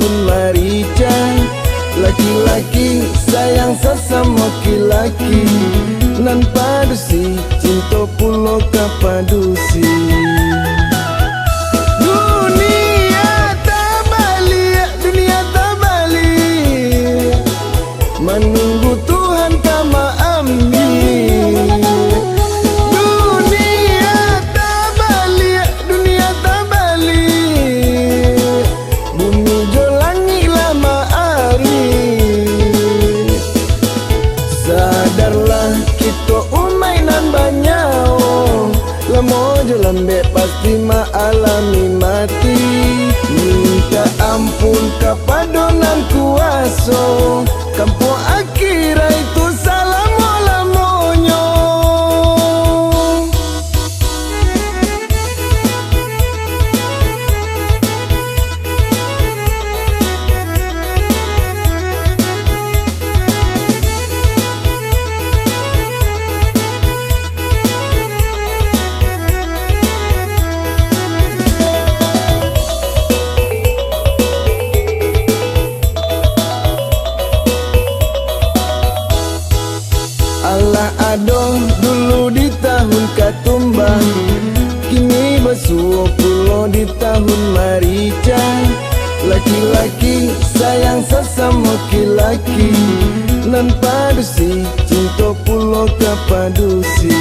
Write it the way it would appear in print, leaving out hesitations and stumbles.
tahun marica. Laki-laki sayang sesama laki, nan padusi cinta pulo kapadusi. Dunia tak balik, menunggu Tuhan kama ambil. Dunia tak balik, bumi jo langit lama hari. Sadarlah kita umai nan banyak, lama jo lambe pasti maalami mati. Minta ampun kepada nan kuasa, kampung akhirat itu salam-lamonyo. Allah ado dulu di tahun katumbang, kini besuo pulo di tahun marica. Laki-laki sayang sesama laki, nan padusi cinta pulo kapadusi.